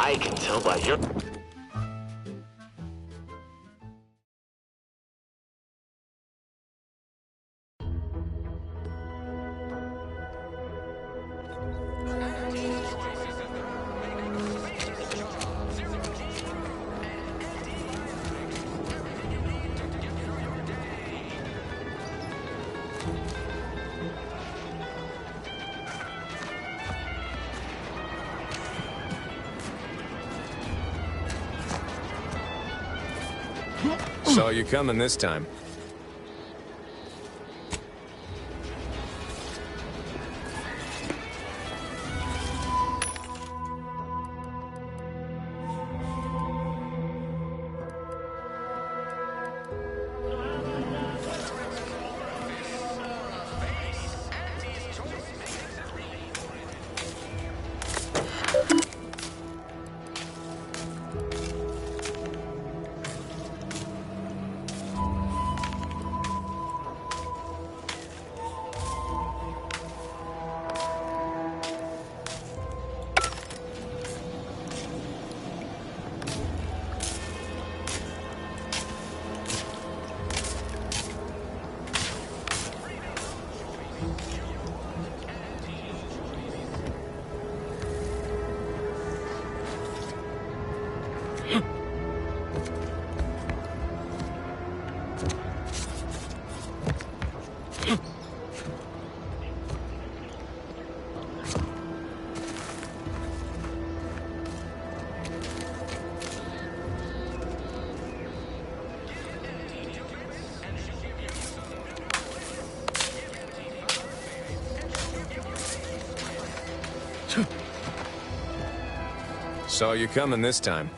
I can tell by your... Saw you coming this time. Saw you coming this time.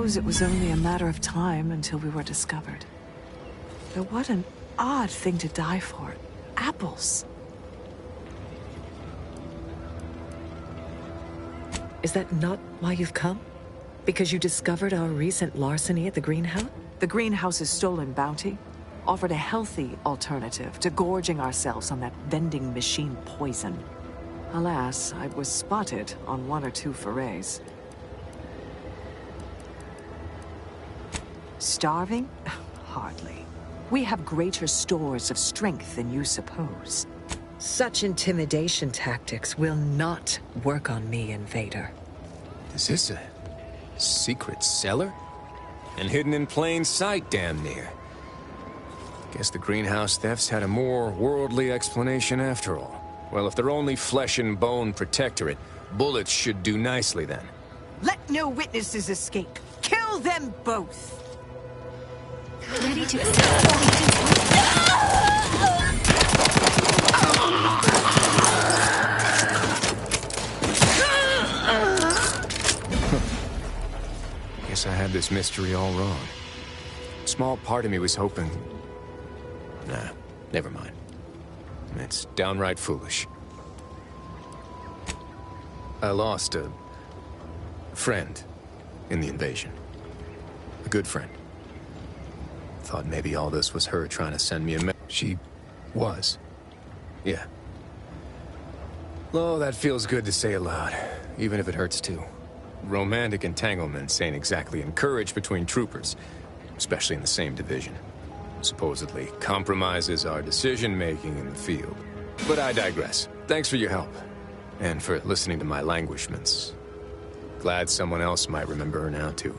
suppose it was only a matter of time until we were discovered. Though what an odd thing to die for. Apples. Is that not why you've come? Because you discovered our recent larceny at the greenhouse? The greenhouse's stolen bounty offered a healthy alternative to gorging ourselves on that vending machine poison. Alas, I was spotted on 1 or 2 forays. Starving? Hardly. We have greater stores of strength than you suppose. Such intimidation tactics will not work on me, Invader. Is this a secret cellar? And hidden in plain sight, damn near. Guess the greenhouse thefts had a more worldly explanation after all. Well, if they're only flesh and bone protectorate, bullets should do nicely then. Let no witnesses escape. Kill them both! Ready to assist. Guess I had this mystery all wrong. A small part of me was hoping... Nah, never mind. It's downright foolish. I lost a friend in the invasion. A good friend. Thought maybe all this was her trying to send me a message. She was. Yeah. Oh, that feels good to say aloud, even if it hurts too. Romantic entanglements ain't exactly encouraged between troopers, especially in the same division. Supposedly compromises our decision-making in the field. But I digress. Thanks for your help. And for listening to my languishments. Glad someone else might remember her now, too.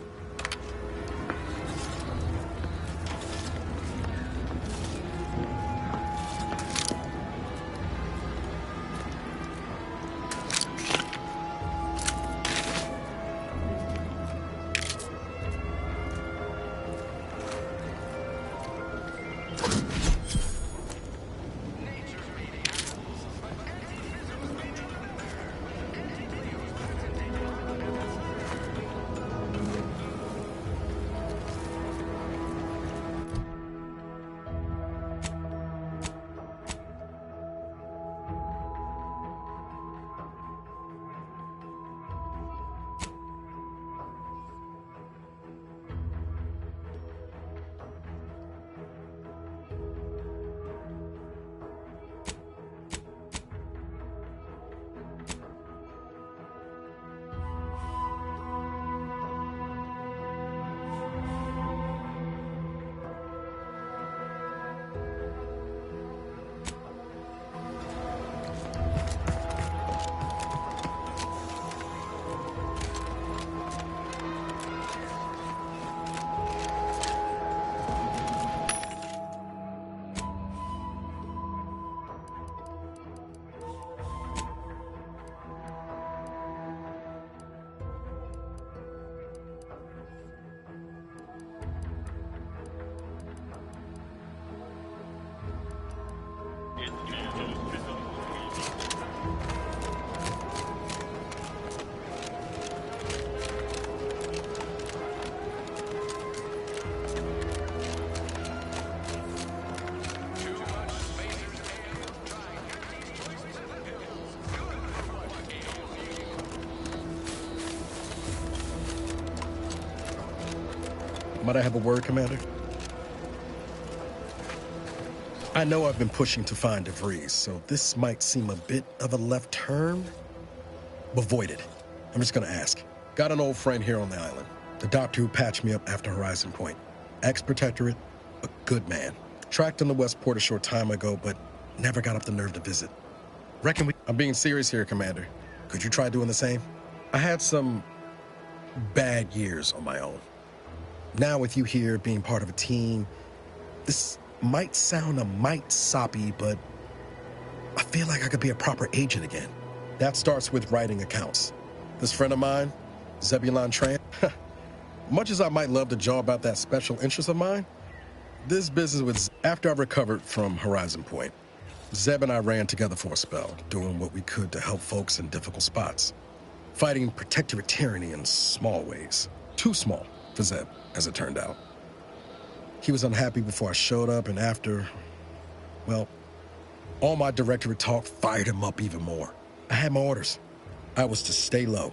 Might I have a word, Commander? I know I've been pushing to find DeVries, so this might seem a bit of a left turn, but void it. I'm just gonna ask. Got an old friend here on the island. The doctor who patched me up after Horizon Point. Ex-protectorate, a good man. Tracked on the Westport a short time ago, but never got up the nerve to visit. Reckon we... I'm being serious here, Commander. Could you try doing the same? I had some bad years on my own. Now with you here, being part of a team, this might sound a mite soppy, but I feel like I could be a proper agent again. That starts with writing accounts. This friend of mine, Zebulon Tran, much as I might love to jaw about that special interest of mine, this business with after I recovered from Horizon Point, Zeb and I ran together for a spell, doing what we could to help folks in difficult spots. Fighting protectorate tyranny in small ways. Too small. For Zeb, as it turned out. He was unhappy before I showed up, and after, well, all my directorate talk fired him up even more. I had my orders. I was to stay low.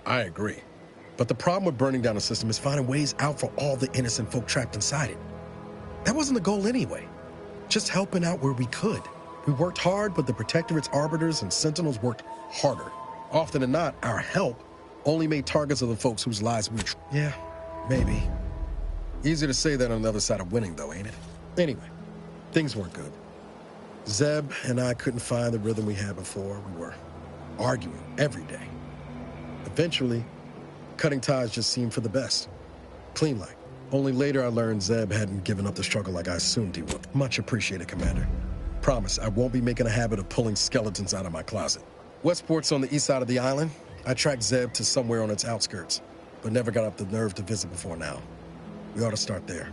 I agree. But the problem with burning down a system is finding ways out for all the innocent folk trapped inside it. That wasn't the goal anyway. Just helping out where we could. We worked hard, but the Protectorate's arbiters and sentinels worked harder. Often than not, our help only made targets of the folks whose lives we Yeah, maybe. Easier to say that on the other side of winning, though, ain't it? Anyway, things weren't good. Zeb and I couldn't find the rhythm we had before. We were arguing every day. Eventually, cutting ties just seemed for the best. Clean like. Only later I learned Zeb hadn't given up the struggle like I assumed he would. Much appreciated, Commander. Promise, I won't be making a habit of pulling skeletons out of my closet. Westport's on the east side of the island. I tracked Zeb to somewhere on its outskirts, but never got up the nerve to visit before now. We ought to start there.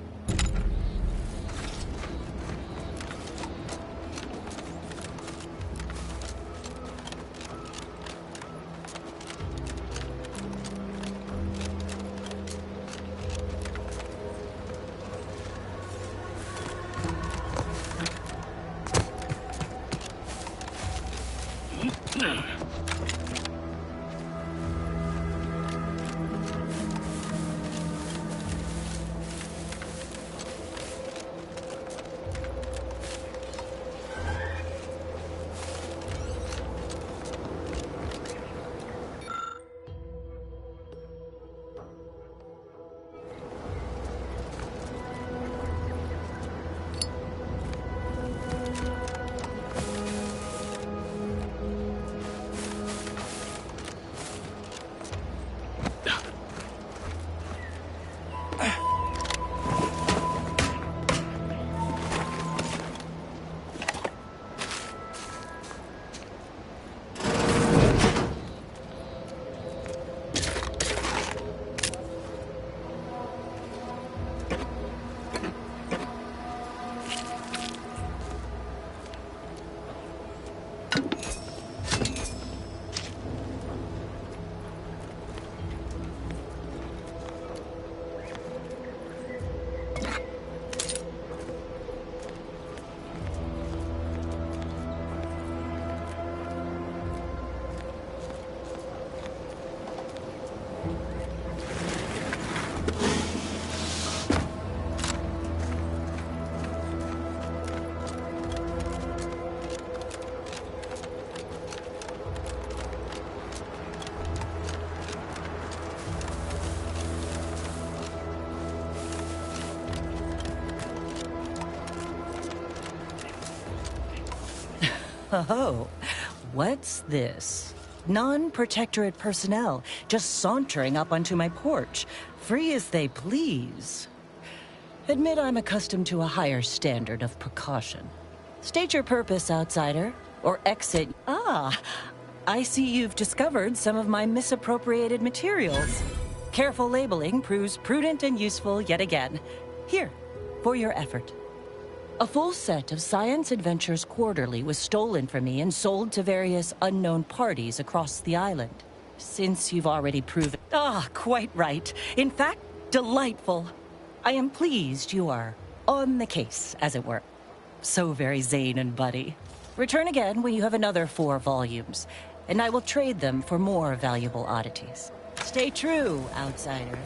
Oh, what's this? Non-protectorate personnel just sauntering up onto my porch, free as they please. Admit I'm accustomed to a higher standard of precaution. State your purpose, outsider, or exit. Ah, I see you've discovered some of my misappropriated materials. Careful labeling proves prudent and useful yet again. Here, for your effort. A full set of Science Adventures Quarterly was stolen from me and sold to various unknown parties across the island. Since you've already proven... Ah, quite right. In fact, delightful. I am pleased you are on the case, as it were. So very Zane and Buddy. Return again when you have another 4 volumes, and I will trade them for more valuable oddities. Stay true, outsider.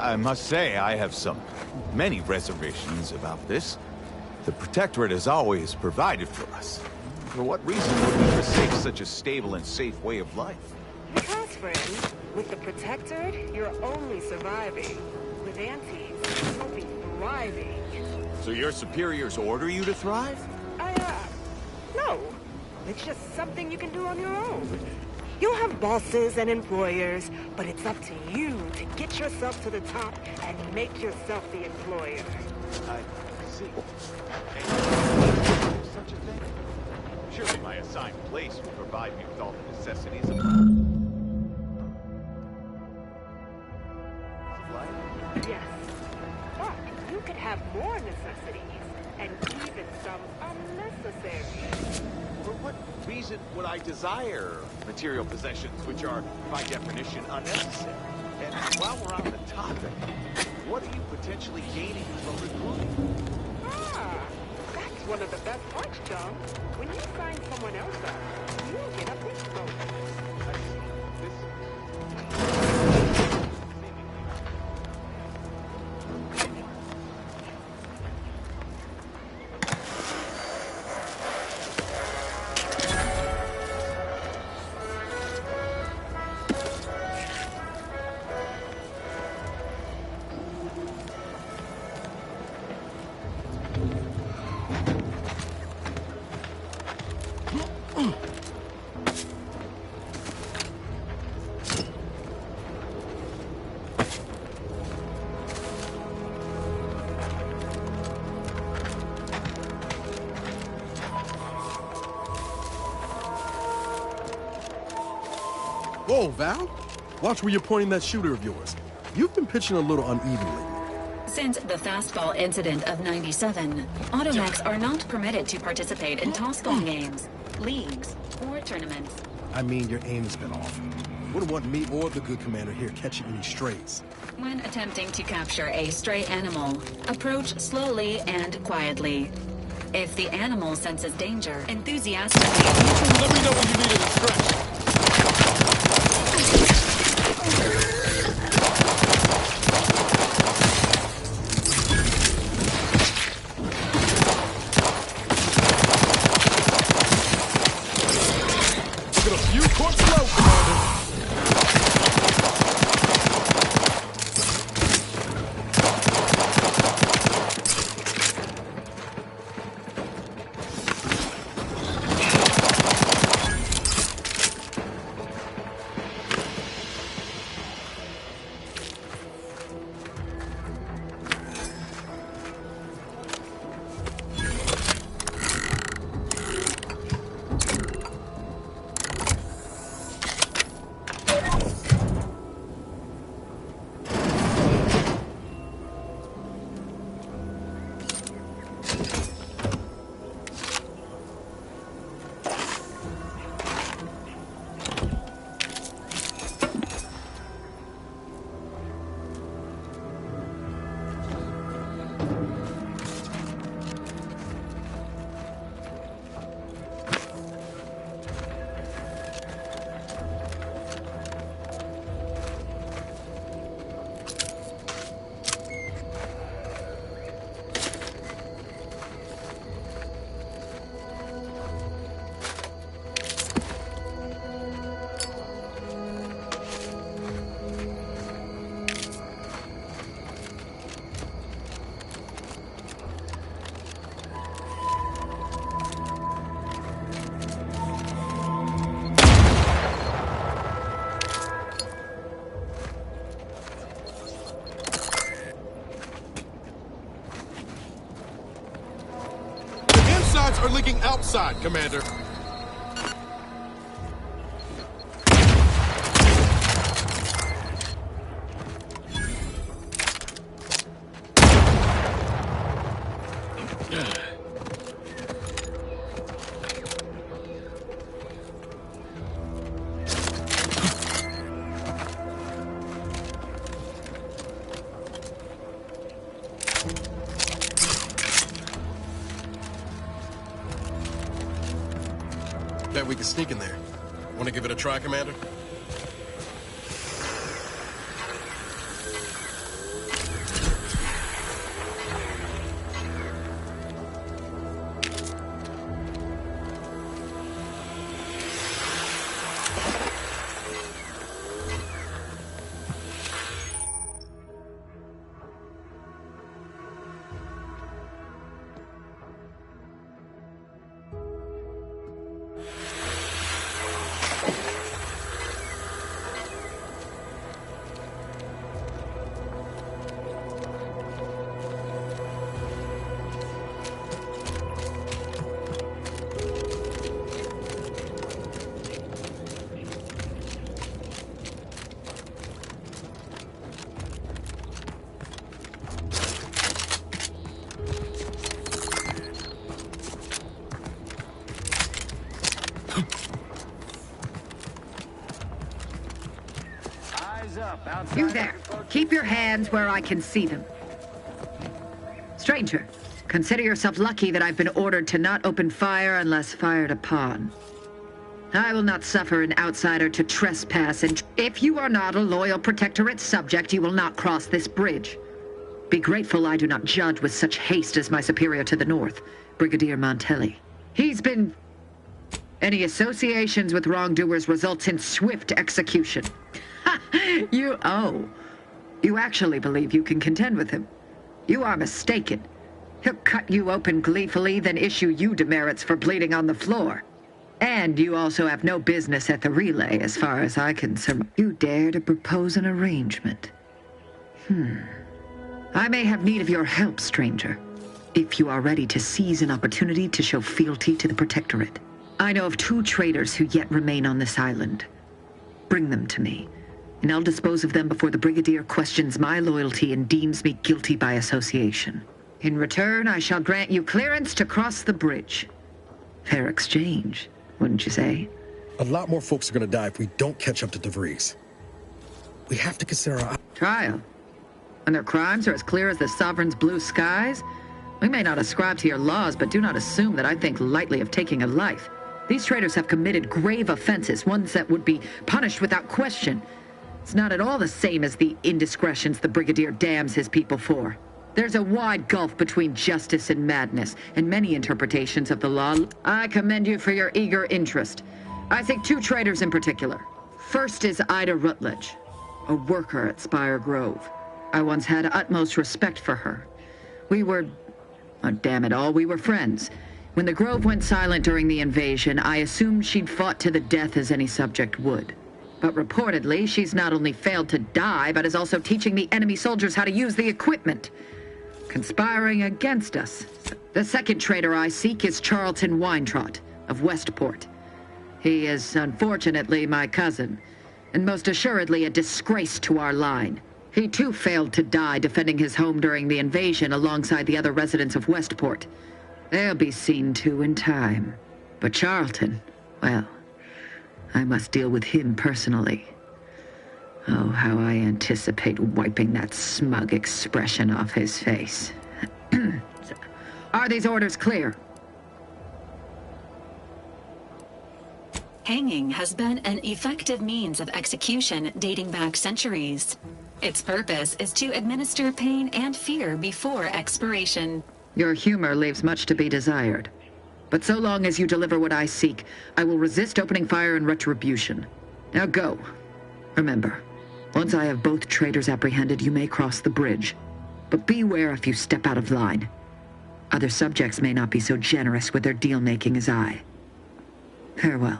I must say, I have many reservations about this. The Protectorate has always provided for us. For what reason would we forsake such a stable and safe way of life? Because, friend, with the Protectorate, you're only surviving. With Antes, you'll be thriving. So your superiors order you to thrive? No. It's just something you can do on your own. You'll have bosses and employers, but it's up to you to get yourself to the top and make yourself the employer. I see. And such a thing? Surely my assigned place will provide me with all the necessities of life. Yes. But you could have more necessities, and even some unnecessary. For what reason would I desire material possessions which are, by definition, unnecessary? And while we're on the topic, what are you potentially gaining from recruiting? That's one of the best parts, John. When you sign someone else up, you get a big bonus. I see. Whoa, Val. Watch where you're pointing that shooter of yours. You've been pitching a little unevenly. Since the fastball incident of 97, automechs are not permitted to participate in tossball games, leagues, or tournaments. I mean, your aim has been off. Wouldn't want me or the good commander here catching any strays. When attempting to capture a stray animal, approach slowly and quietly. If the animal senses danger, enthusiastically... Let me know when you need a stretch. Are leaking outside, Commander. Bet we can sneak in there. Want to give it a try, Commander? You there. Keep your hands where I can see them. Stranger, consider yourself lucky that I've been ordered to not open fire unless fired upon. I will not suffer an outsider to trespass, and if you are not a loyal Protectorate subject, you will not cross this bridge. Be grateful I do not judge with such haste as my superior to the north, Brigadier Montelli. He's been... Any associations with wrongdoers results in swift execution. Ha! You actually believe you can contend with him. You are mistaken. He'll cut you open gleefully, then issue you demerits for bleeding on the floor. And you also have no business at the relay, as far as I can surmise. You dare to propose an arrangement. I may have need of your help, stranger, if you are ready to seize an opportunity to show fealty to the Protectorate. I know of 2 traitors who yet remain on this island. Bring them to me, and I'll dispose of them before the Brigadier questions my loyalty and deems me guilty by association. In return, I shall grant you clearance to cross the bridge. Fair exchange, wouldn't you say? A lot more folks are gonna die if we don't catch up to DeVries. We have to consider our... Trial? When their crimes are as clear as the Sovereign's blue skies? We may not ascribe to your laws, but do not assume that I think lightly of taking a life. These traitors have committed grave offenses, ones that would be punished without question. It's not at all the same as the indiscretions the Brigadier damns his people for. There's a wide gulf between justice and madness, and many interpretations of the law. I commend you for your eager interest. I think 2 traitors in particular. First is Ida Rutledge, a worker at Spire Grove. I once had utmost respect for her. We were... oh, damn it all, we were friends. When the Grove went silent during the invasion, I assumed she'd fought to the death as any subject would. But reportedly, she's not only failed to die, but is also teaching the enemy soldiers how to use the equipment. Conspiring against us. The second traitor I seek is Charlton Weintraut of Westport. He is, unfortunately, my cousin, and most assuredly a disgrace to our line. He too failed to die defending his home during the invasion alongside the other residents of Westport. They'll be seen to in time. But Charlton, well, I must deal with him personally. Oh, how I anticipate wiping that smug expression off his face. Are these orders clear? Hanging has been an effective means of execution dating back centuries. Its purpose is to administer pain and fear before expiration. Your humor leaves much to be desired. But so long as you deliver what I seek, I will resist opening fire in retribution. Now go. Remember, once I have both traitors apprehended, you may cross the bridge. But beware if you step out of line. Other subjects may not be so generous with their deal-making as I. Farewell.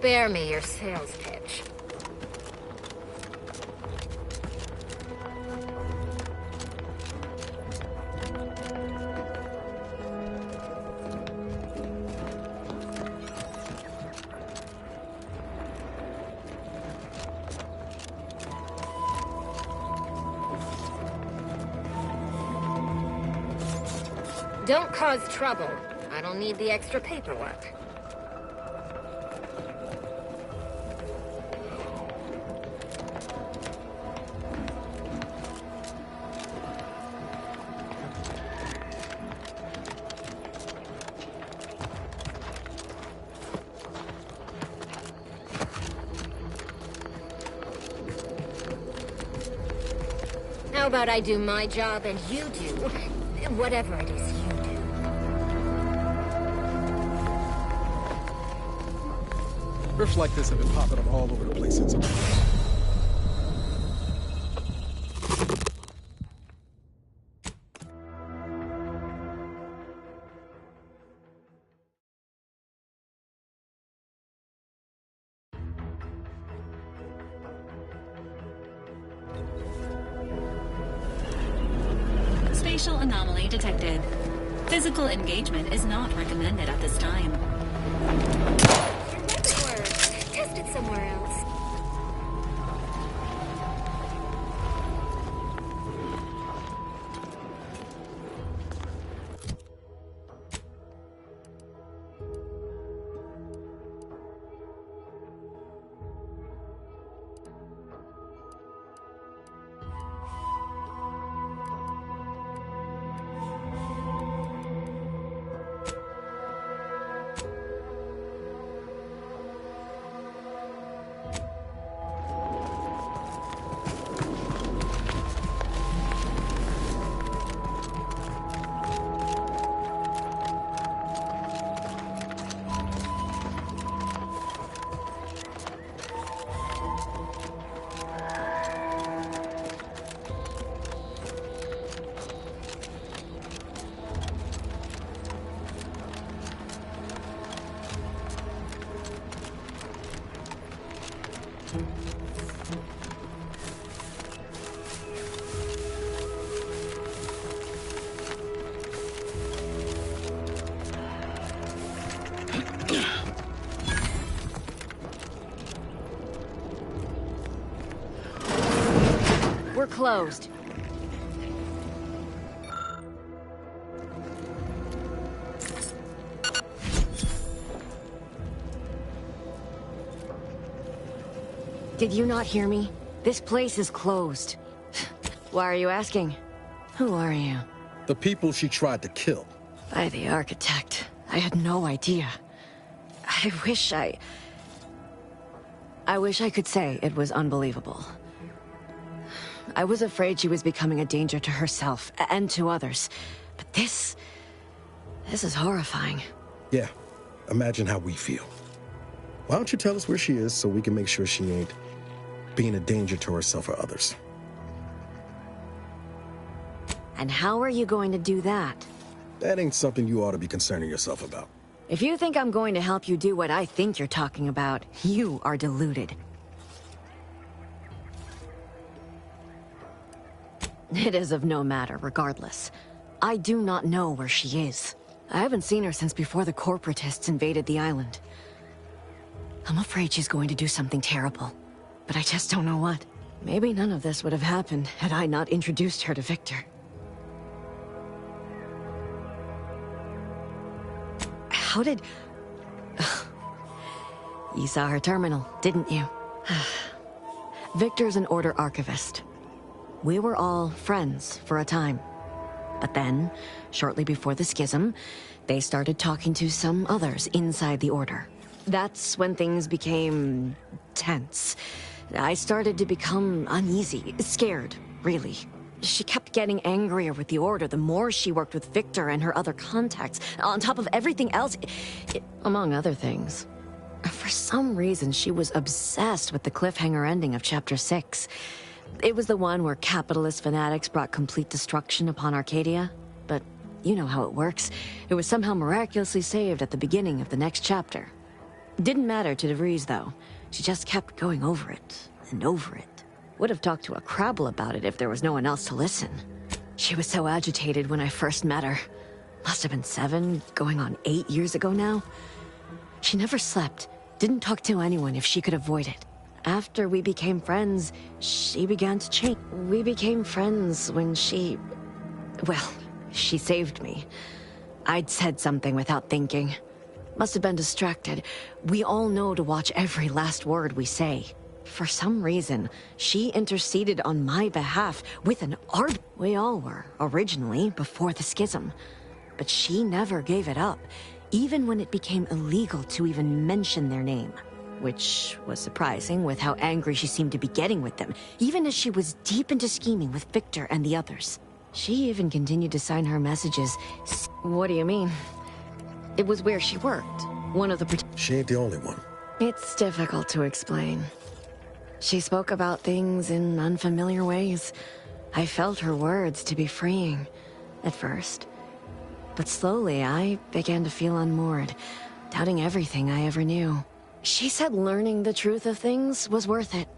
Spare me your sales pitch. Don't cause trouble. I don't need the extra paperwork. How about I do my job and you do whatever it is you do? Rifts like this have been popping up all over the place since. Spatial anomaly detected. Physical engagement is not recommended at this time. Test it somewhere else. We're closed. Did you not hear me? This place is closed. Why are you asking? Who are you? The people she tried to kill. By the architect. I had no idea. I wish I could say it was unbelievable. I was afraid she was becoming a danger to herself and to others. But this is horrifying. Yeah, imagine how we feel. Why don't you tell us where she is so we can make sure she ain't being a danger to herself or others? And how are you going to do that? That ain't something you ought to be concerning yourself about. If you think I'm going to help you do what I think you're talking about, you are deluded. It is of no matter, regardless. I do not know where she is. I haven't seen her since before the corporatists invaded the island. I'm afraid she's going to do something terrible, but I just don't know what. Maybe none of this would have happened had I not introduced her to Victor. How did... You saw her terminal, didn't you? Victor's an Order archivist. We were all friends for a time. But then, shortly before the schism, they started talking to some others inside the Order. That's when things became tense. I started to become uneasy, scared, really. She kept getting angrier with the Order the more she worked with Victor and her other contacts. On top of everything else, among other things. For some reason, she was obsessed with the cliffhanger ending of Chapter 6. It was the one where capitalist fanatics brought complete destruction upon Arcadia. But you know how it works. It was somehow miraculously saved at the beginning of the next chapter. Didn't matter to DeVries, though. She just kept going over it and over it. Would have talked to a Crabble about it if there was no one else to listen. She was so agitated when I first met her. Must have been 7, going on 8 years ago now. She never slept, didn't talk to anyone if she could avoid it. After we became friends, she began to change. We became friends when she... well, she saved me. I'd said something without thinking. Must have been distracted. We all know to watch every last word we say. For some reason, she interceded on my behalf with an art. We all were, originally, before the schism. But she never gave it up, even when it became illegal to even mention their name. Which was surprising with how angry she seemed to be getting with them, even as she was deep into scheming with Victor and the others. She even continued to sign her messages. What do you mean? It was where she worked. One of the... She ain't the only one. It's difficult to explain. She spoke about things in unfamiliar ways. I felt her words to be freeing, at first. But slowly, I began to feel unmoored, doubting everything I ever knew. She said learning the truth of things was worth it.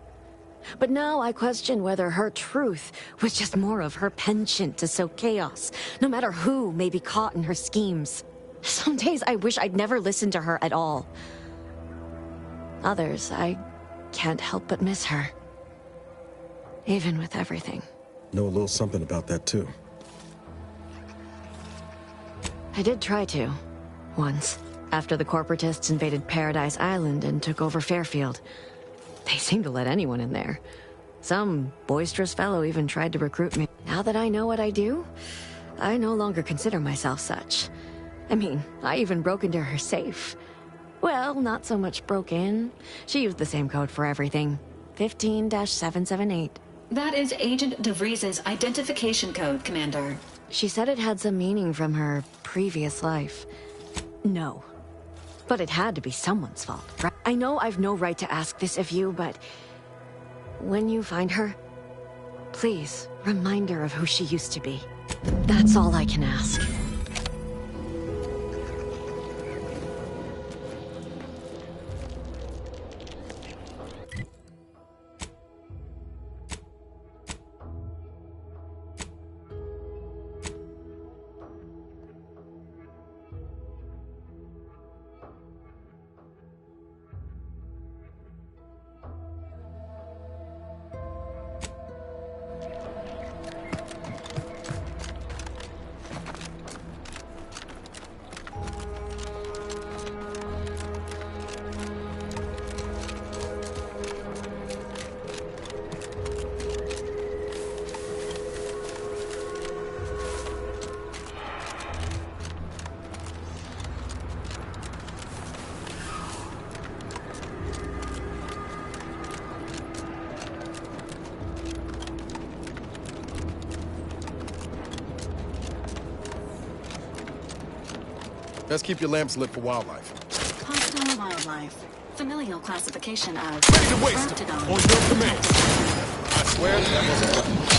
But now I question whether her truth was just more of her penchant to sow chaos, no matter who may be caught in her schemes. Some days I wish I'd never listened to her at all. Others, I can't help but miss her. Even with everything. Know a little something about that, too. I did try to. Once. After the corporatists invaded Paradise Island and took over Fairfield. They seemed to let anyone in there. Some boisterous fellow even tried to recruit me. Now that I know what I do, I no longer consider myself such. I mean, I even broke into her safe. Well, not so much broke in. She used the same code for everything. 15-778. That is Agent DeVries' identification code, Commander. She said it had some meaning from her previous life. No. But it had to be someone's fault, right? I know I've no right to ask this of you, but... when you find her, please remind her of who she used to be. That's all I can ask. Best keep your lamps lit for wildlife. Hostile wildlife. Familial classification of... Ready to waste them. On your command. I swear that wasn't...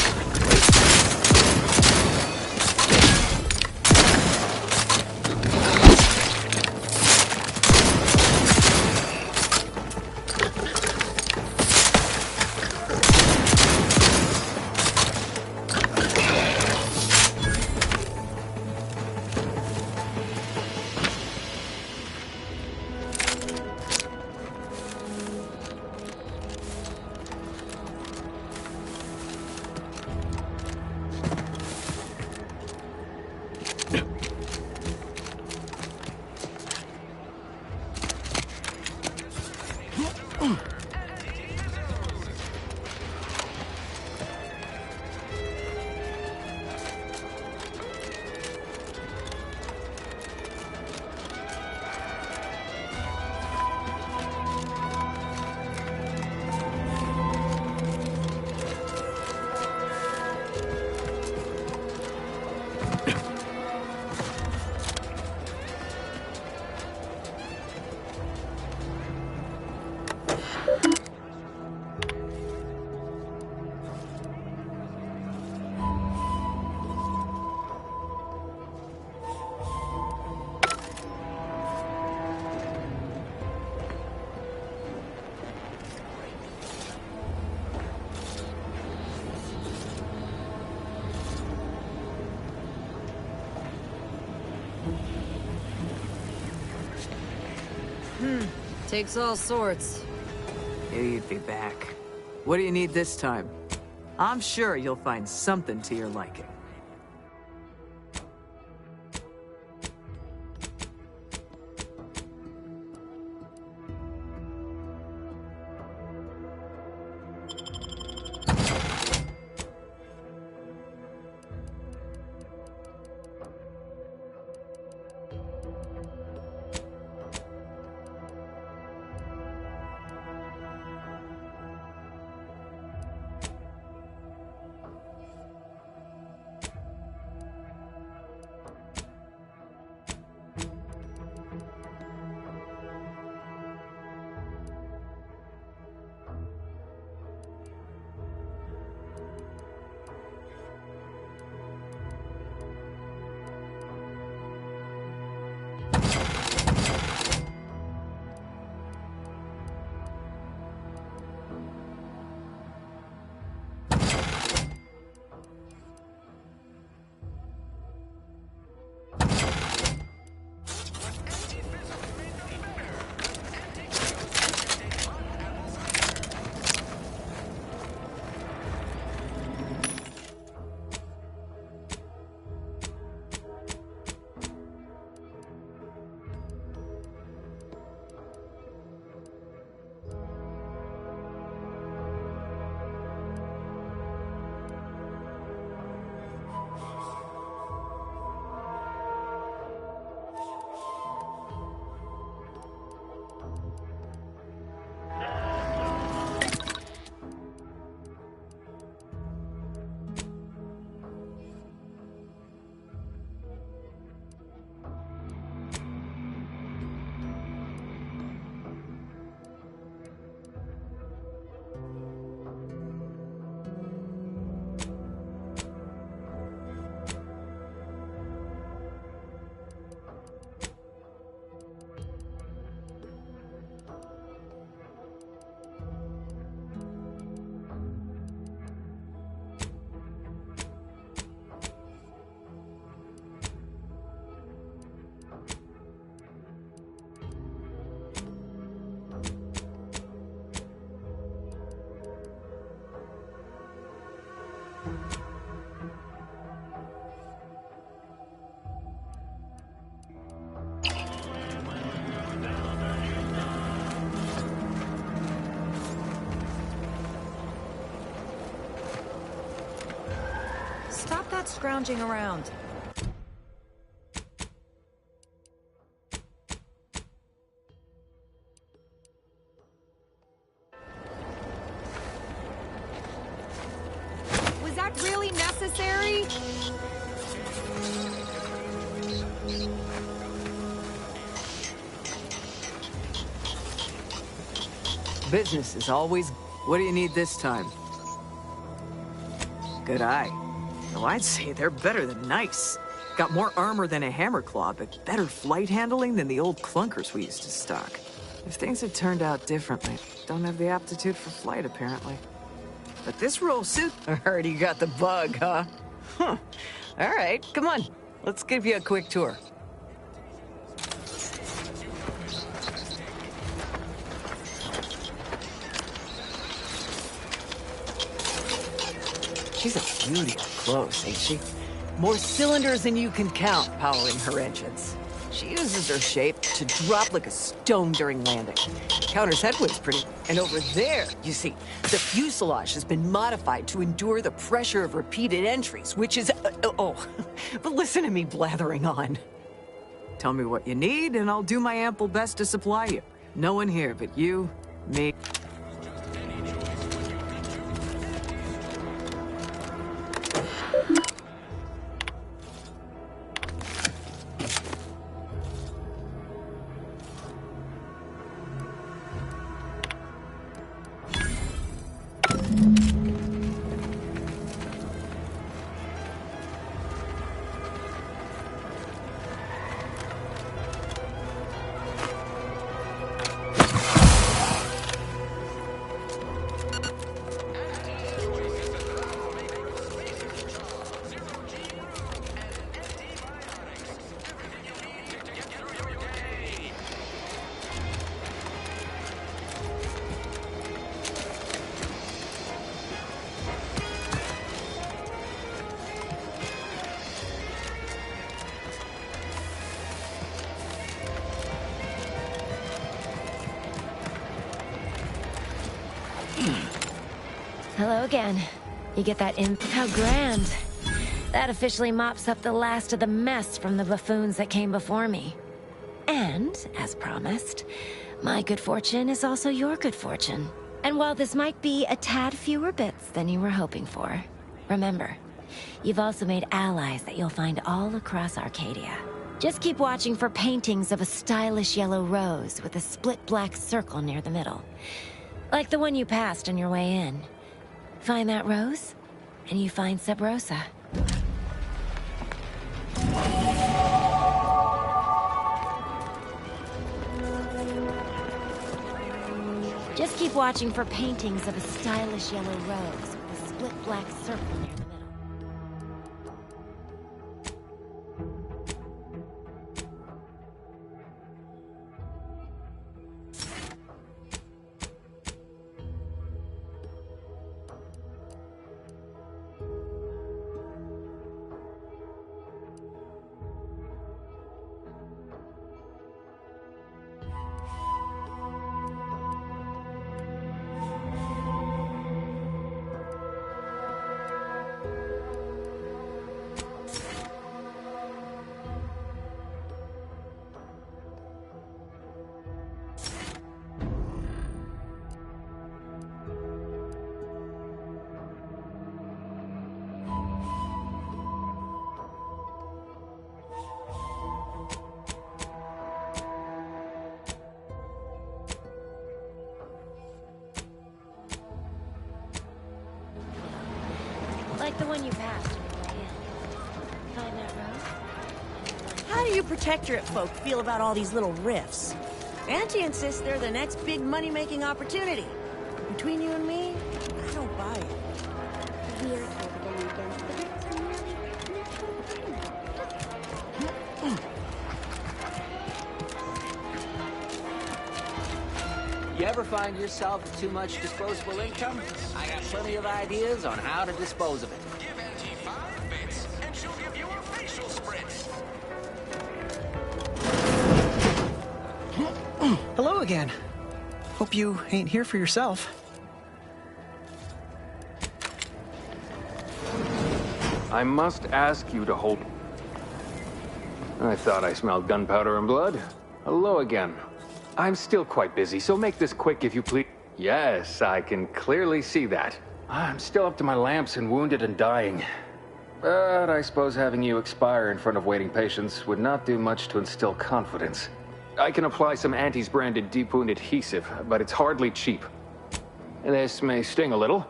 Takes all sorts. Knew you'd be back. What do you need this time? I'm sure you'll find something to your liking. Stop that scrounging around. Was that really necessary? Business is always... What do you need this time? Good eye. Oh, I'd say they're better than nice. Got more armor than a hammerclaw, but better flight handling than the old clunkers we used to stock. If things had turned out differently, don't have the aptitude for flight, apparently. But this roll suit... I heard you got the bug, huh? Huh. All right, come on. Let's give you a quick tour. She's a beauty up close, ain't she? More cylinders than you can count powering her engines. She uses her shape to drop like a stone during landing. Counters headwinds pretty... And over there, you see, the fuselage has been modified to endure the pressure of repeated entries, which is... but listen to me blathering on. Tell me what you need, and I'll do my ample best to supply you. No one here but you, me... Hello again. You get that in? How grand. That officially mops up the last of the mess from the buffoons that came before me. And, as promised, my good fortune is also your good fortune. And while this might be a tad fewer bits than you were hoping for, remember, you've also made allies that you'll find all across Arcadia. Just keep watching for paintings of a stylish yellow rose with a split black circle near the middle. Like the one you passed on your way in. Find that rose, and you find Sub Rosa. Just keep watching for paintings of a stylish yellow rose with a split black circle near the middle. Like the one you passed on your way in. Find that rose? How do you protectorate folk feel about all these little rifts? Auntie insists they're the next big money-making opportunity. Between you and me, I don't buy it. We're here for the weekends, but it's You ever find yourself with too much disposable income? I got plenty of ideas on how to dispose of it. Give Auntie 5 bits, and she'll give you a facial spritz. Hello again. Hope you ain't here for yourself. I must ask you to hold... I thought I smelled gunpowder and blood. Hello again. I'm still quite busy, so make this quick if you please. Yes, I can clearly see that. I'm still up to my lamps and wounded and dying. But I suppose having you expire in front of waiting patients would not do much to instill confidence. I can apply some Auntie's branded deep wound adhesive, but it's hardly cheap. This may sting a little.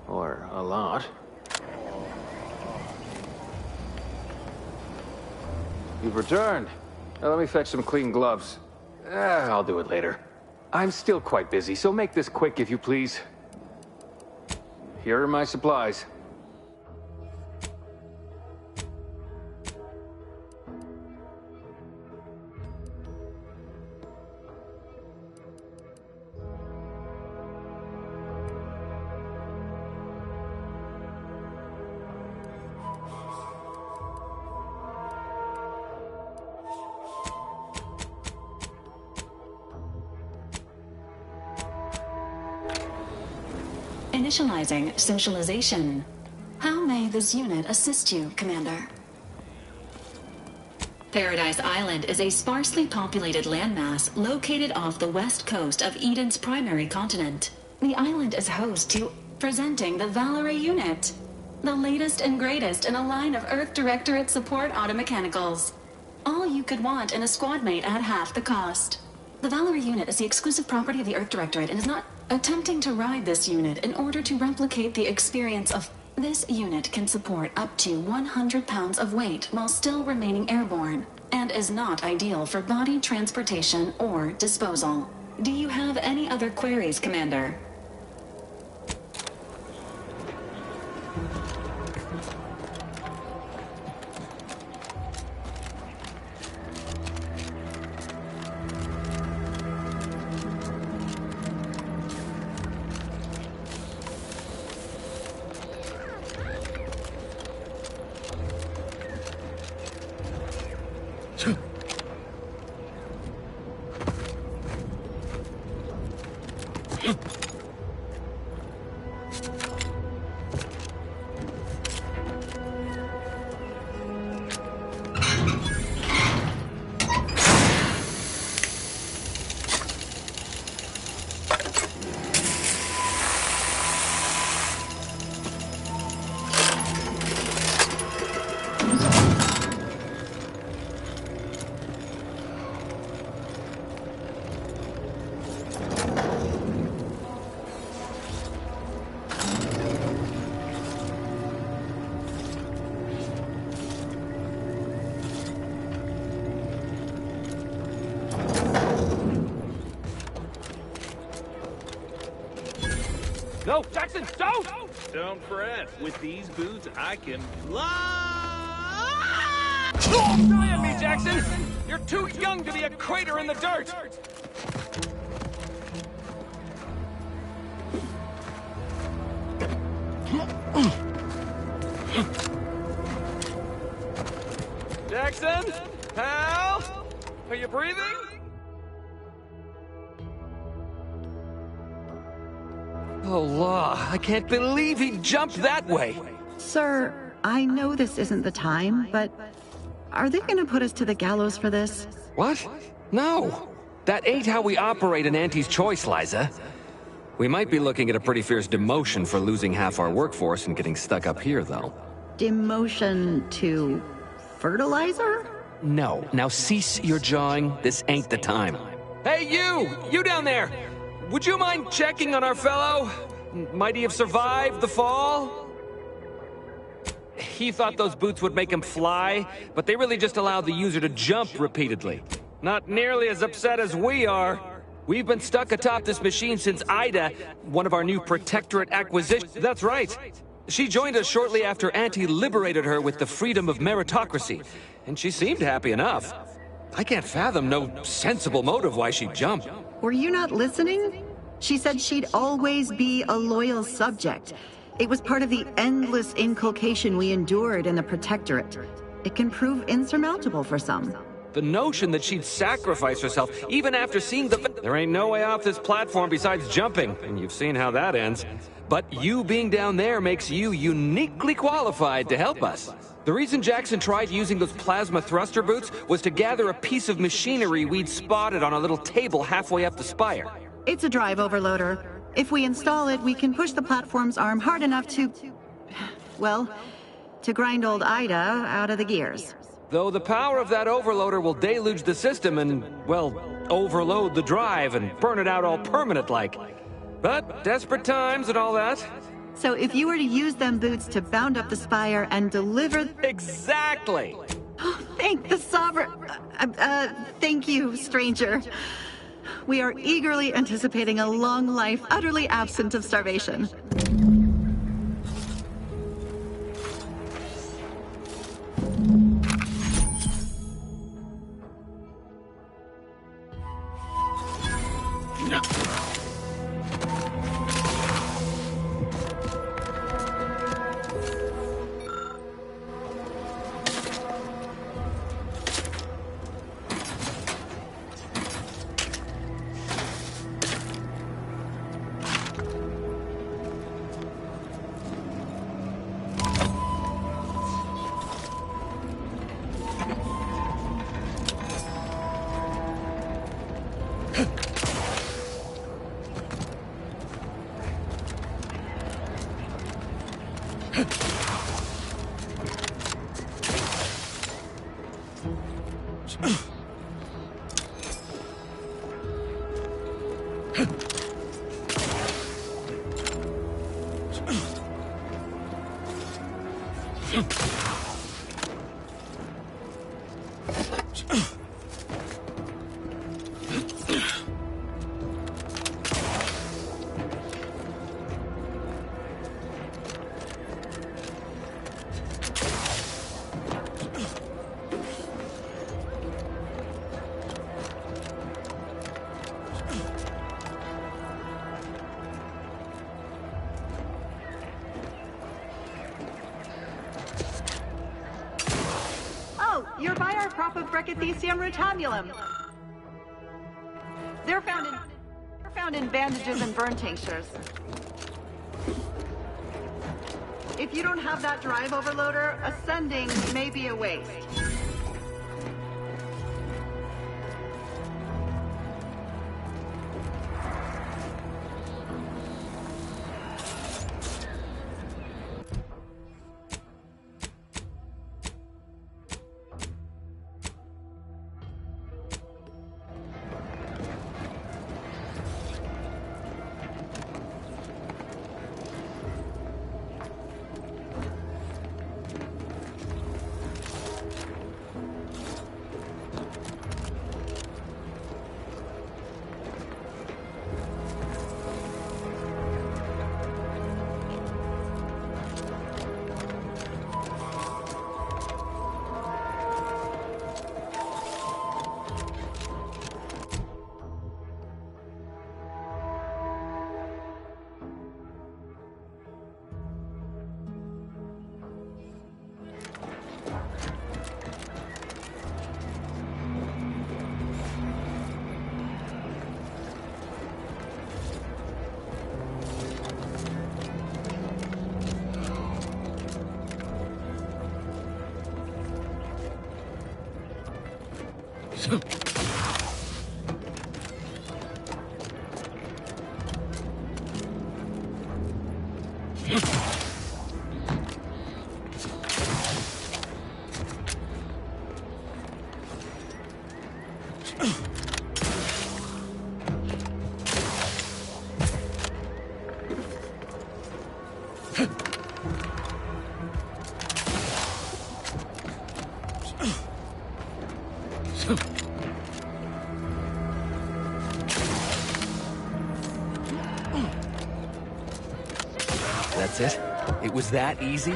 Or a lot. You've returned. Now let me fetch some clean gloves. I'll do it later. I'm still quite busy, so make this quick if you please. Here are my supplies. Initializing socialization. How may this unit assist you, Commander? Paradise Island is a sparsely populated landmass located off the west coast of Eden's primary continent. The island is host to presenting the Valerie unit, the latest and greatest in a line of Earth Directorate support automechanicals. All you could want in a squad mate at half the cost. The Valerie unit is the exclusive property of the Earth Directorate and is not attempting to ride this unit in order to replicate the experience of... This unit can support up to 100 pounds of weight while still remaining airborne, and is not ideal for body transportation or disposal. Do you have any other queries, Commander? No, Jackson, don't! Don't fret. With these boots, I can fly! Die on me, Jackson! You're too young to be a crater in the dirt! Jackson? Pal? Are you breathing? Oh, law. I can't believe he jumped that way. Sir, I know this isn't the time, but are they gonna put us to the gallows for this? What? No. That ain't how we operate in Auntie's Choice, Liza. We might be looking at a pretty fierce demotion for losing half our workforce and getting stuck up here, though. Demotion to fertilizer? No. Now cease your jawing. This ain't the time. Hey, you! You down there! Would you mind checking on our fellow? Might he have survived the fall? He thought those boots would make him fly, but they really just allowed the user to jump repeatedly. Not nearly as upset as we are. We've been stuck atop this machine since Ida, one of our new Protectorate acquisitions. That's right. She joined us shortly after Auntie liberated her with the freedom of meritocracy, and she seemed happy enough. I can't fathom no sensible motive why she'd jump. Were you not listening? She said she'd always be a loyal subject. It was part of the endless inculcation we endured in the Protectorate. It can prove insurmountable for some. The notion that she'd sacrifice herself, even after seeing the... There ain't no way off this platform besides jumping, and you've seen how that ends. But you being down there makes you uniquely qualified to help us. The reason Jackson tried using those plasma thruster boots was to gather a piece of machinery we'd spotted on a little table halfway up the spire. It's a drive overloader. If we install it, we can push the platform's arm hard enough to... well, to grind old Ida out of the gears. Though the power of that overloader will deluge the system and, well, overload the drive and burn it out all permanent-like. But desperate times and all that. So if you were to use them boots to bound up the spire and deliver... Exactly! Thank the Sovereign... thank you, stranger. We are eagerly anticipating a long life utterly absent of starvation. You're by our prop of Brachythecium rotabulum. They're found in bandages and burn tinctures. If you don't have that drive overloader, ascending may be a waste. That's it? It was that easy?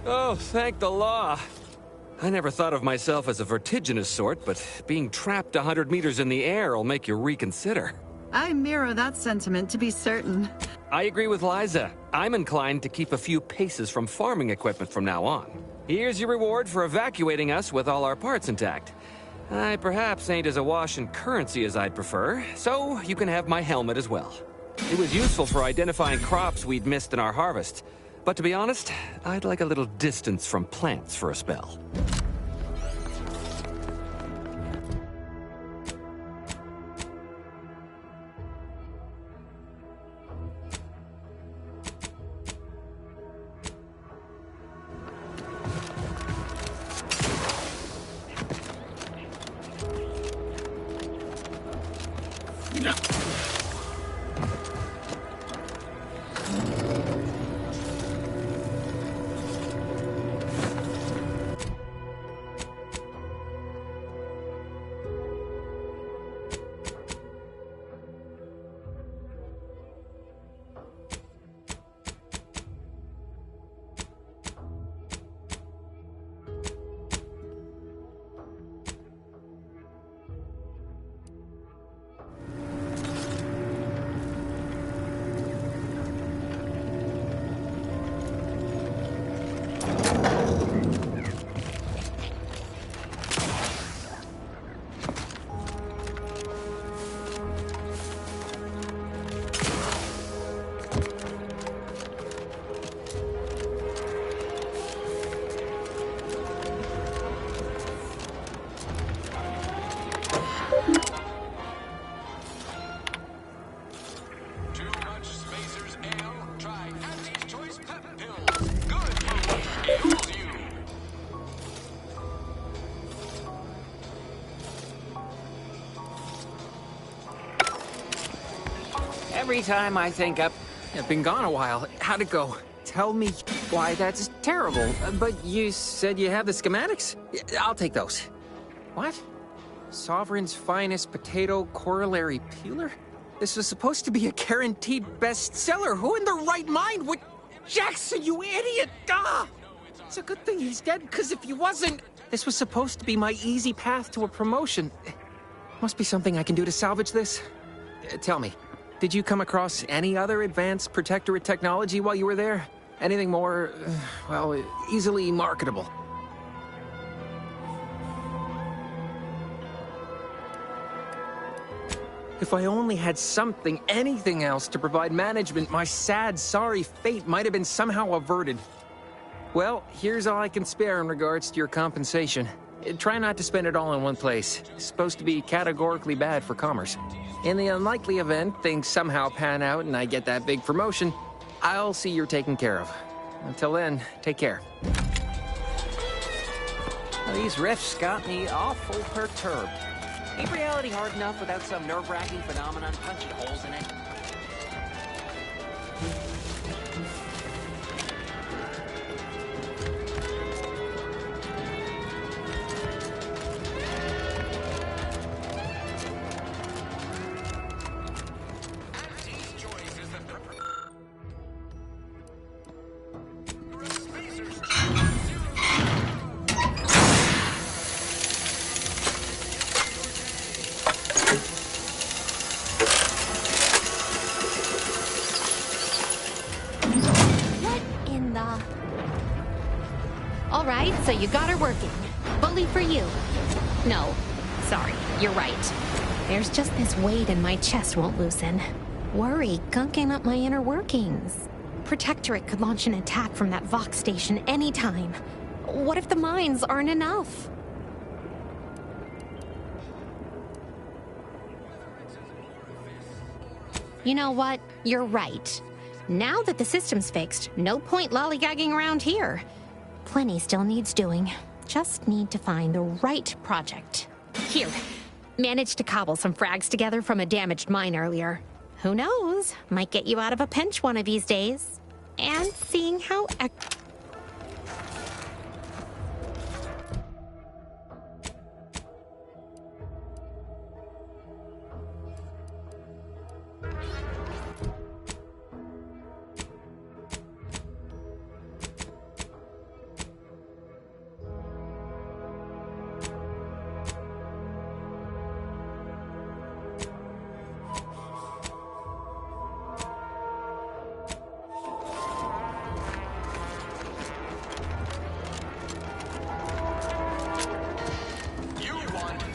Oh, thank the law. I never thought of myself as a vertiginous sort, but being trapped 100 meters in the air will make you reconsider. I mirror that sentiment, to be certain. I agree with Liza. I'm inclined to keep a few paces from farming equipment from now on. Here's your reward for evacuating us with all our parts intact. I perhaps ain't as awash in currency as I'd prefer, so you can have my helmet as well. It was useful for identifying crops we'd missed in our harvest. But to be honest, I'd like a little distance from plants for a spell. Every time I think I've been gone a while. How'd it go? Tell me why that's terrible. But you said you have the schematics? I'll take those. What? Sovereign's finest potato corollary peeler? This was supposed to be a guaranteed bestseller. Who in their right mind would... Jackson, you idiot! Ah! It's a good thing he's dead, because if he wasn't... This was supposed to be my easy path to a promotion. Must be something I can do to salvage this. Tell me, did you come across any other advanced protectorate technology while you were there? Anything more, well, easily marketable? If I only had something, anything else to provide management, my sad, sorry fate might have been somehow averted. Well, here's all I can spare in regards to your compensation. Try not to spend it all in one place. It's supposed to be categorically bad for commerce. In the unlikely event things somehow pan out and I get that big promotion, I'll see you're taken care of. Until then, take care. Well, these riffs got me awful perturbed. Ain't reality hard enough without some nerve-wracking phenomenon punching holes in it? All right, so you got her working. Bully for you. No, Sorry, you're right. There's just this weight in my chest won't loosen. Worry gunking up my inner workings. Protectorate could launch an attack from that Vox station anytime. What if the mines aren't enough? You know what? You're right. Now that the system's fixed, no point lollygagging around here. Plenty still needs doing. Just need to find the right project. Here, managed to cobble some frags together from a damaged mine earlier. Who knows? Might get you out of a pinch one of these days. And seeing how...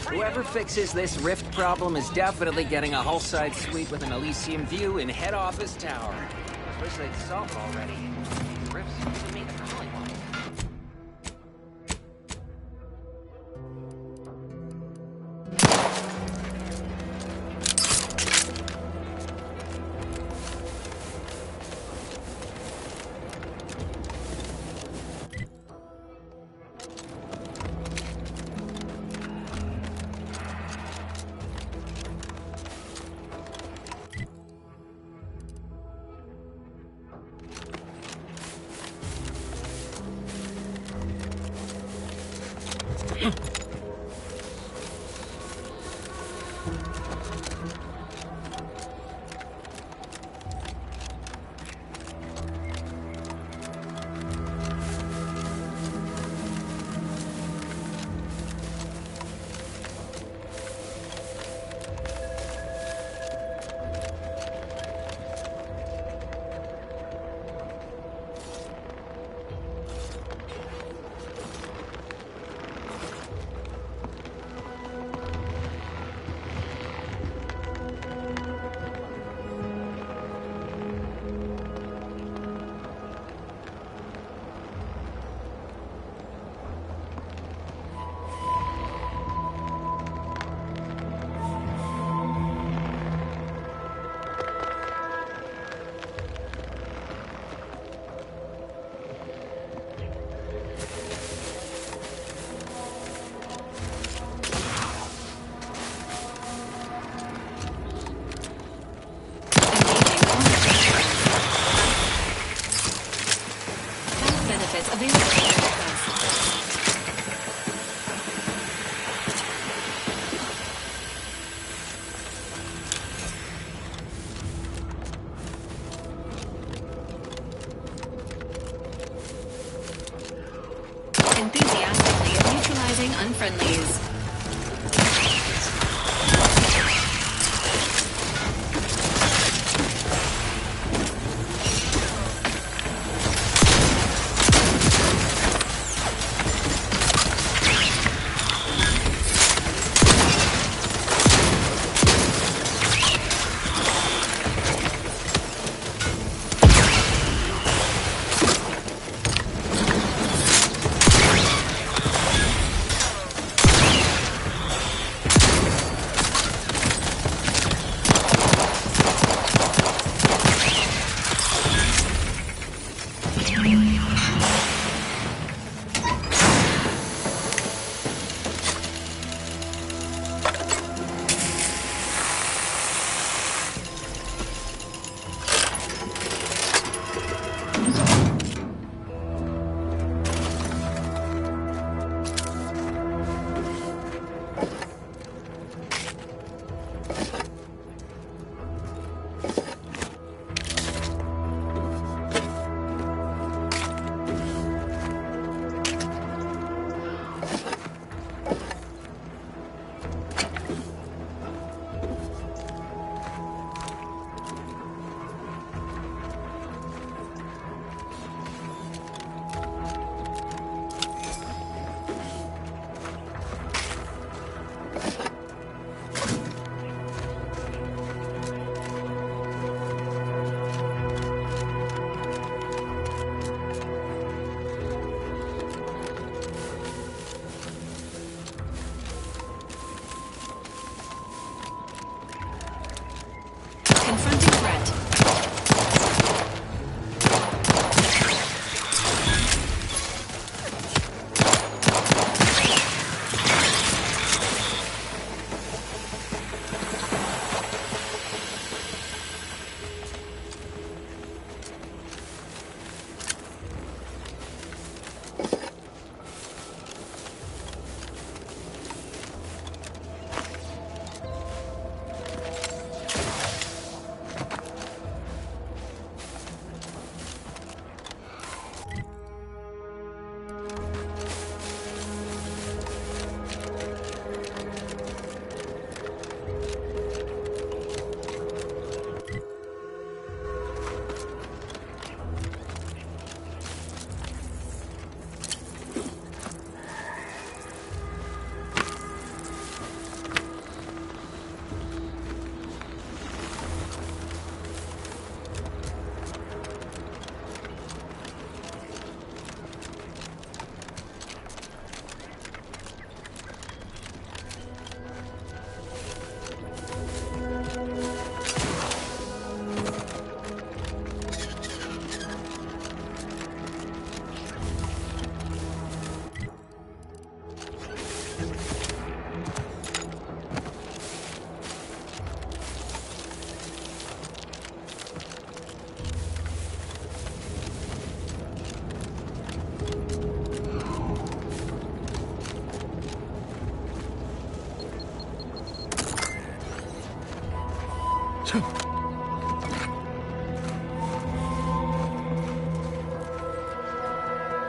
Whoever fixes this rift problem is definitely getting a hull-side suite with an Elysium view in head office tower. Wish they'd solve it already. Rifts usually make a golly one. Enthusiastically neutralizing unfriendlies.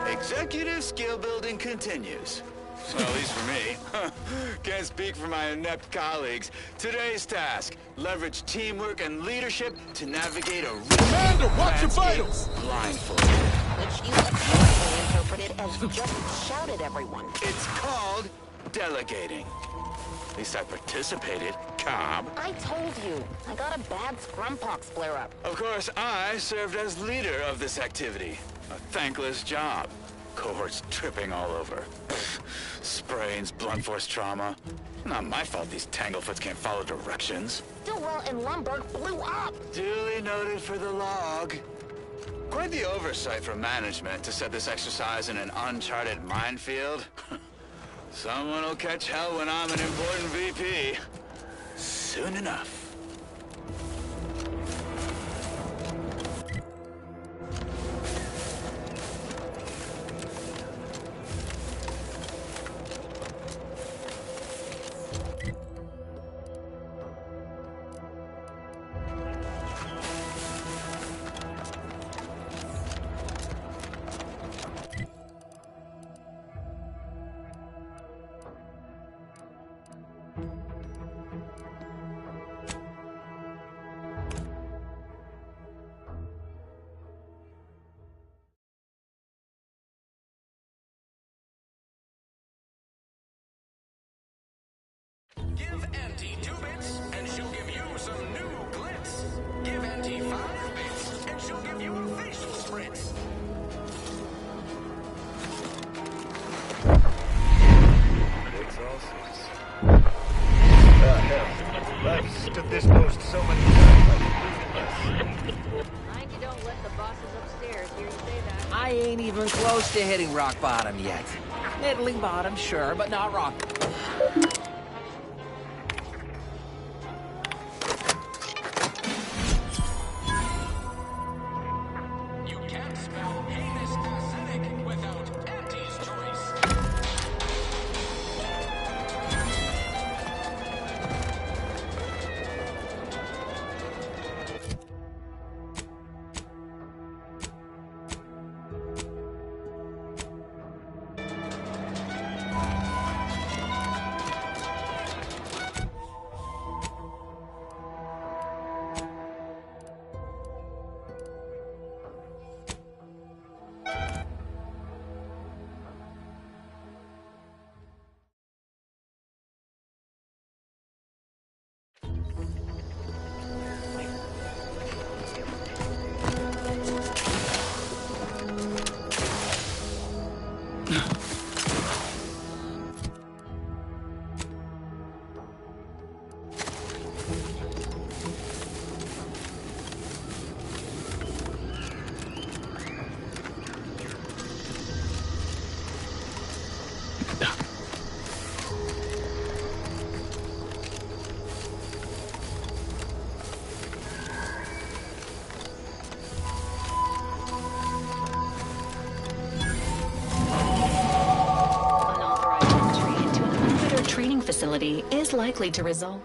Executive skill building continues. Well, at least for me. Can't speak for my inept colleagues. Today's task, leverage teamwork and leadership to navigate a Commander, watch your vitals! blindfolded. Which you apparently interpreted as just shout at everyone. It's called delegating. At least I participated, Cobb. I told you. I got a bad scrumpox flare-up. Of course, I served as leader of this activity. A thankless job. Cohorts tripping all over. Sprains, blunt force trauma. Not my fault these tanglefoots can't follow directions. Stillwell and Lumberg blew up. Duly noted for the log. Quite the oversight from management to set this exercise in an uncharted minefield. Someone will catch hell when I'm an important VP. Soon enough. Give Auntie 2 bits, and she'll give you some new glitz. Give Auntie 5 bits, and she'll give you a facial spritz. Hell, I've stood this post so many times. Mind you don't let the bosses upstairs hear you say that. I ain't even close to hitting rock bottom yet. Middling bottom, sure, but not rock. You can't spell heinous acidic without Auntie's choice. Facility is likely to result.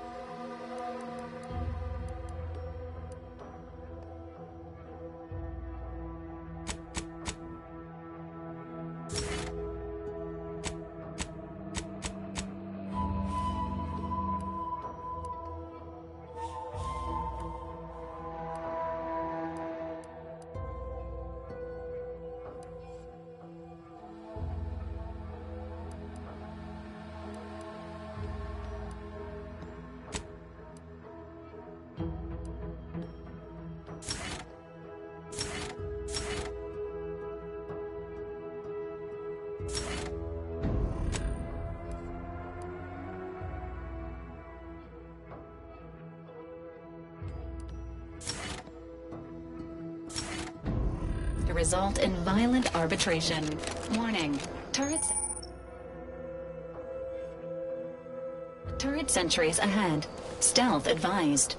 To result in violent arbitration. Warning. Turret sentries ahead. Stealth advised.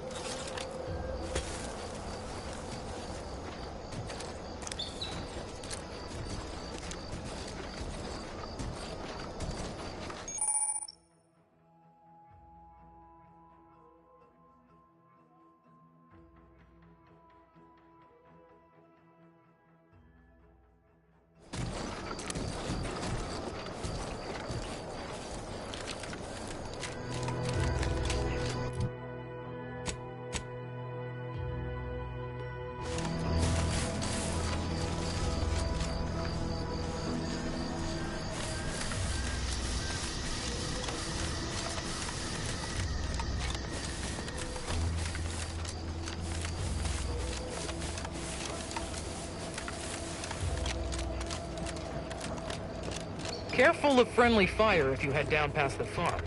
Careful of friendly fire if you head down past the farm.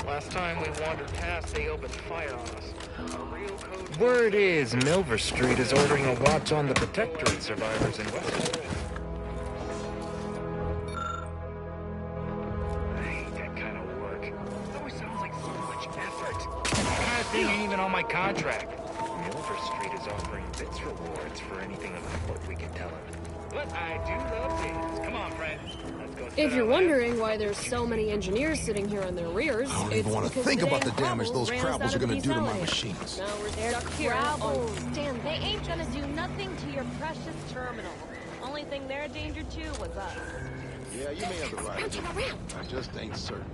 Last time we wandered past, they opened fire on us. Word is, Milver Street is ordering a watch on the Protectorate survivors in West. I hate that kind of work. It always sounds like so much effort. That kind of thing ain't even on my contract. Milver Street is offering bits rewards for anything of import we can tell him. But I do love things. Come on, friends. Let's go. If you're wondering why there's so many engineers sitting here on their rears, I don't even want to think about the damage those Krabbels are going to do to my machines. Now we're stuck here. Stand. They ain't gonna do nothing to your precious terminal. Only thing they're endangered to was us. Yeah, you may have the right. I just ain't certain.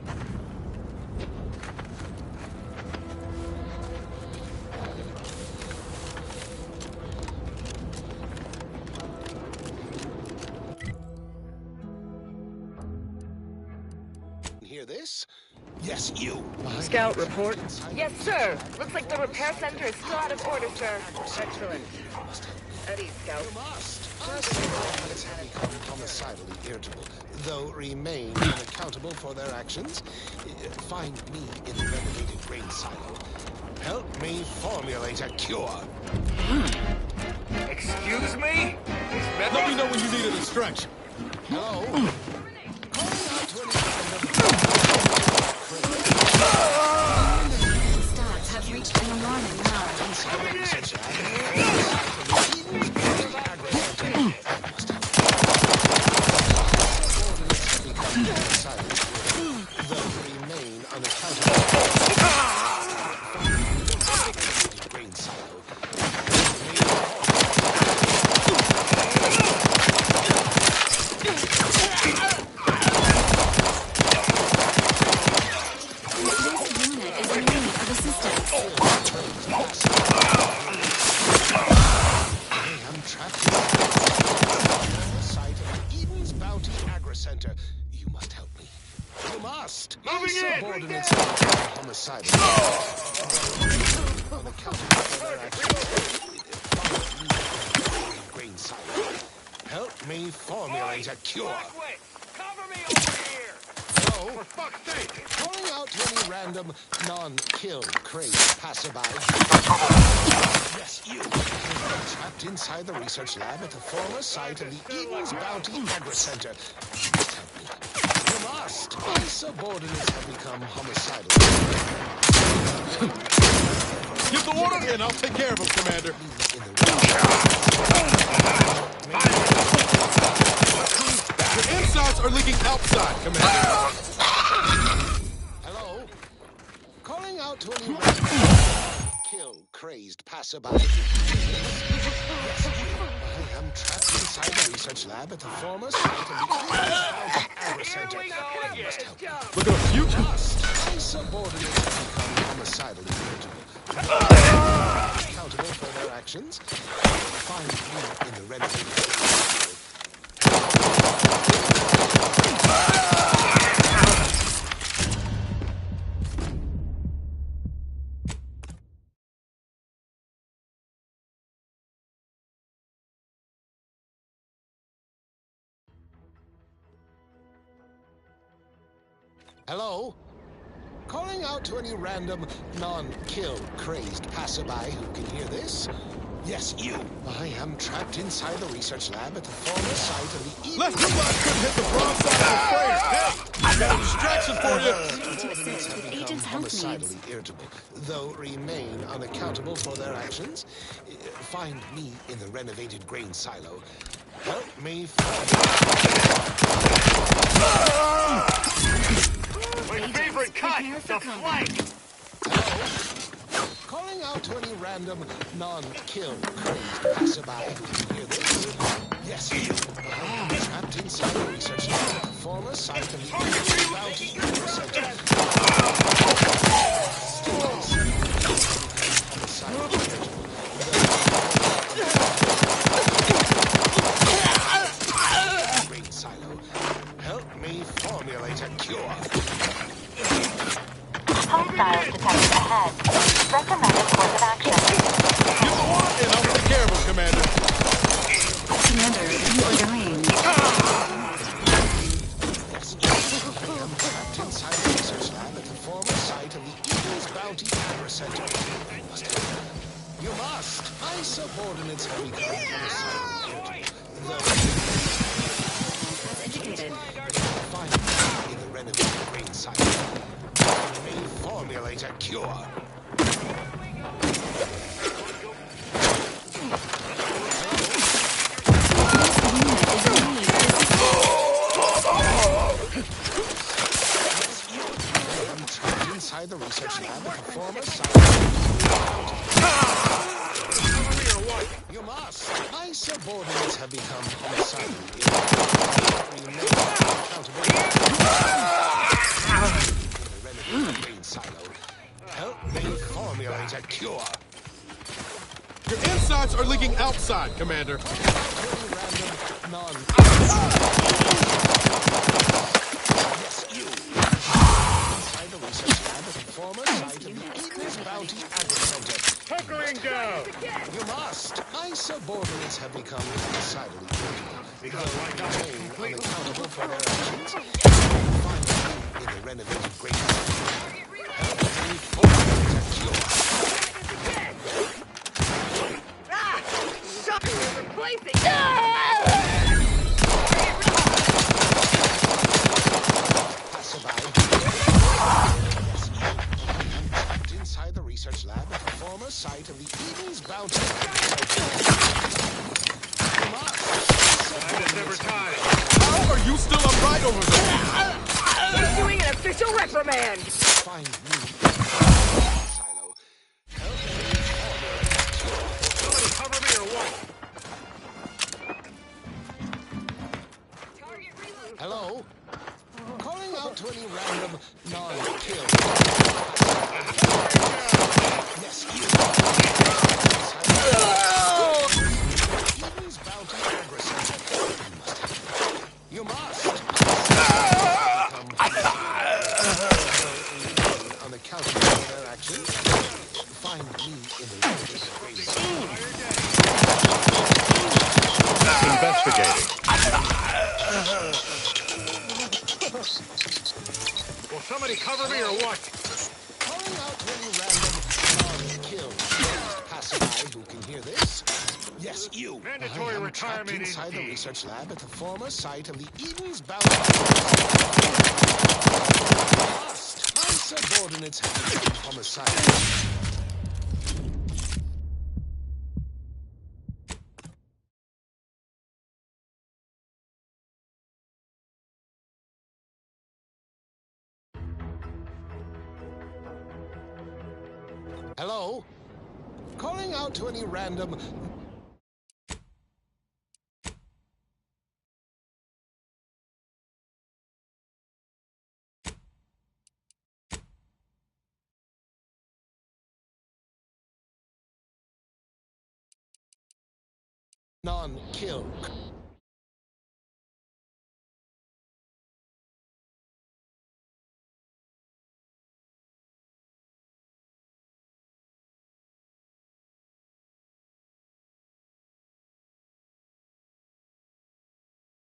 Hear this? Yes, you. Scout report. Yes, sir. Looks like the repair center is still out of order, sir. Excellent. Eddie, Scout. It's become homicidally irritable, though remain unaccountable for their actions. Find me in the renovated grain silo. Help me formulate a cure. Excuse me? Let me know when you need a distraction. Hello? Stats have reached an alarming Help me formulate a cure. Cover me over here! So, for fuck's sake, calling out to any random non-kill crazed passerby. Yes, you. Trapped inside the research lab at the former site of the Eden's Bounty Agri Center. You must. My subordinates have become homicidal. Give the order and I'll take care of him, Commander. Your insides are leaking outside, Commander. Hello? Calling out to any random kill crazed passerby. I am trapped inside the research lab at the former site of the Agri Center. Look at a few. My subordinates have become homicidally irritable. Accountable for their actions. Find me in the renovated. Hello? Calling out to any random non-kill crazed passerby who can hear this. Yes, you. I am trapped inside the research lab at the former site of the Left your blast couldn't hit the wrong side of the sprayers. Hey, I got a distraction for you. Become homicidally irritable, though remain unaccountable for their actions. Find me in the renovated grain silo. Help me My favorite cut, the flank! Hello? Calling out to any random non-kill crazed passerby who can hear this. Yes, you. I am trapped inside the research lab at the former site of the Bounty Grain silo. Help me formulate a cure. Hostiles detected ahead. Recommended course of action. Give the order and I'll take care of him, Commander. Commander, you are dying. bounty agri center. You must. My subordinates have become homicidal. Educated. Finally, in the renovated grain silo, may formulate a cure. Inside the research lab, the performer You must. My subordinates have become homicidal. Help me formulate a cure. Your insides are leaking outside, Commander. Yes, you. Inside the research lab, the performer site of the Eden's Bounty Agri Center. Hunkering down! You must. My subordinates have become decidedly guilty. Though remain unaccountable for their actions. Finally, in the renovated great help me formulate a cure. Shut your replacing! Inside the research lab, the former site of the Eden's Bounty. How are you still upright over there? Issuing an official reprimand! Find me. Silo. Somebody cover me or what? Hello? Calling out to any random non-kill. Yes, you. Eden's Bounty Agri Center. You must. Unaccountable for their actions. Find me in the Will somebody cover me or what? Calling out to any random non-kill passerby who can hear this. Yes, you. Mandatory retirement inside the indeed. research lab at the former site of the Eden's Bounty. Must. My subordinates have become homicidal. Hello? Calling out to any random... non-kill